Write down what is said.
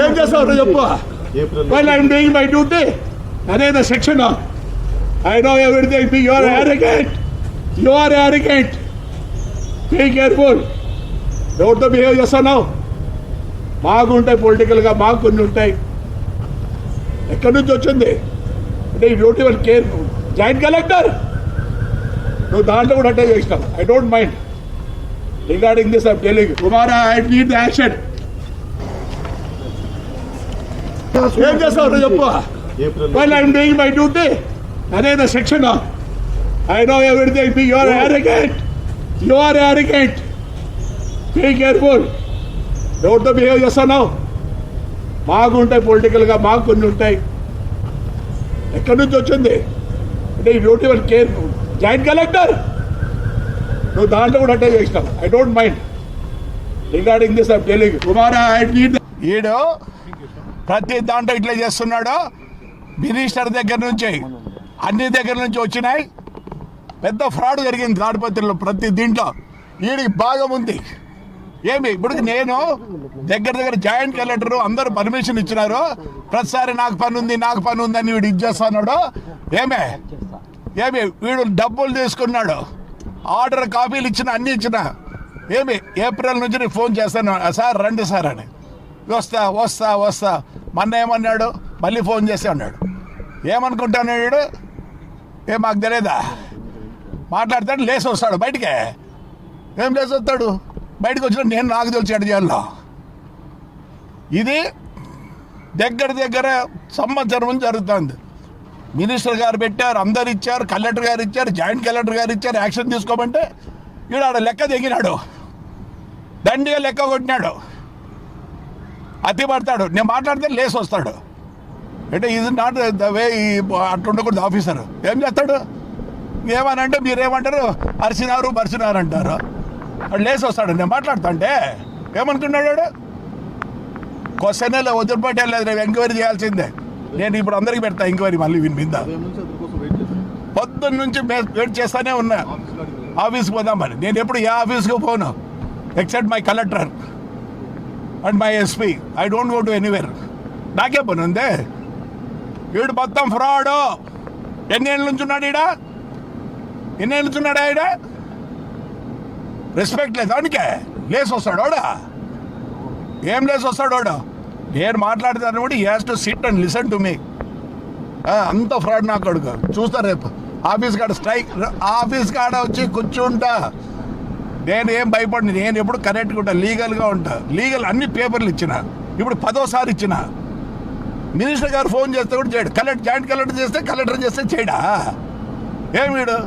ఏం చేస్తావు చెప్పు. While I'm doing my duty, another section of. I know everything. You are arrogant. You are arrogant. Be careful. Don't behave yourself now. మాకు ఉంటాయి పొలిటికల్గా, మాకు కొన్ని ఉంటాయి. ఎక్కడి నుంచి వచ్చింది అంటే ఈ don't even care. Joint collector నువ్వు దాంట్లో కూడా అటాక్ చేసినావు. I don't mind regarding this. I'm telling tomorrow I need the action. ఏం చేస్తావు చెప్పు. While I'm doing my duty, another section of. I know everything. You are arrogant. You are arrogant. Be careful. Don't behave yourself now. మాకు ఉంటాయి పొలిటికల్గా, మాకు కొన్ని ఉంటాయి. ఎక్కడి నుంచి వచ్చింది అంటే ఈ don't even care. Joint collector నువ్వు దాంట్లో కూడా అటాక్ చేసినావు. I don't mind regarding this. I'm telling tomorrow I need. ఈడు ప్రతి దాంట్లో ఇట్లా చేస్తున్నాడు. మినిస్టర్ దగ్గర నుంచి అన్ని దగ్గర నుంచి వచ్చినాయి. పెద్ద ఫ్రాడ్ జరిగింది తాడిపత్రిలో ప్రతి దీంట్లో. వీడికి భాగం ఉంది. ఏమి ఇప్పుడు నేను దగ్గర జాయింట్ కలెక్టర్ అందరూ పర్మిషన్ ఇచ్చినారు. ప్రతిసారి నాకు పని ఉంది అని వీడు ఇచ్చేస్తున్నాడు. ఏమి వీడు డబ్బులు తీసుకున్నాడు. ఆర్డర్ కాపీలు ఇచ్చిన, అన్ని ఇచ్చిన. ఏప్రిల్ నుంచి నేను ఫోన్ చేస్తాను, సార్ రండి సార్ అని. వస్తా మొన్న ఏమన్నాడు, మళ్ళీ ఫోన్ చేసి అన్నాడు. ఏమనుకుంటాను వీడు, మాకు తెలియదా. మాట్లాడతాడు, లేచి వస్తాడు బయటికే. లేచి వస్తాడు బయటకు వచ్చిన నేను నాకు తెలిసి ఎడ చేయాలో. ఇది దగ్గర సంవత్సరం జరుగుతుంది. మినిస్టర్ గారు పెట్టారు, అందరు ఇచ్చారు, కలెక్టర్ గారు ఇచ్చారు, జాయింట్ కలెక్టర్ గారు ఇచ్చారు. యాక్షన్ తీసుకోమంటే వీడు ఆడ లెక్క దిగినాడు, దండిగా లెక్క కొట్టినాడు, అతి పడతాడు. నేను మాట్లాడితే లేసి వస్తాడు. అంటే ఇది నాట్ ద వే. అట్లా ఉండకూడదు ఆఫీసర్. ఏం చేస్తాడు, ఏమనంటే మీరేమంటారు, అరిచినారు అంటారు. వాడు లేసి వస్తాడు. నేను మాట్లాడుతా అంటే ఏమనుకున్నాడు వాడు. క్వశ్చన్ వదిలిపెట్టలేదు, రేపు ఎంక్వైరీ చేయాల్సిందే. నేను ఇప్పుడు అందరికీ పెడతా ఎంక్వైరీ మళ్ళీ వీని మీద. పొద్దున్న నుంచి వెయిట్ చేస్తానే ఉన్నా ఆఫీస్కి పోదామని. నేను ఎప్పుడు ఏ ఆఫీస్కి పోను except my collector and my SP. I don't go to anywhere. నాకే పని ఉందే. వీడు మొత్తం ఫ్రాడ్. ఎన్నేళ్ళ నుంచి ఉన్నాడు ఈడ. రెస్పెక్ట్ లేదు వాడికే. లేసి వస్తాడు వాడు. ఏం లేసి వస్తాడు వాడు. నేను మాట్లాడతాను కూడా, he has to sit and listen to me. అంత ఫ్రాడ్ నా కొడుకు. చూస్తా రేపు ఆఫీస్ కాడ స్ట్రైక్. ఆఫీస్ కాడ వచ్చి కూర్చుంటా. నేను ఏం భయపడిన. నేను ఎప్పుడు కరెక్ట్గా ఉంటా, లీగల్గా ఉంటా. లీగల్ అన్ని పేపర్లు ఇచ్చిన. ఇప్పుడు 10వ ఇచ్చిన. మినిస్టర్ గారు ఫోన్ చేస్తే కూడా చేయడు. జాయింట్ కలెక్టర్ చేస్తే చేయడా. ఏం వీడు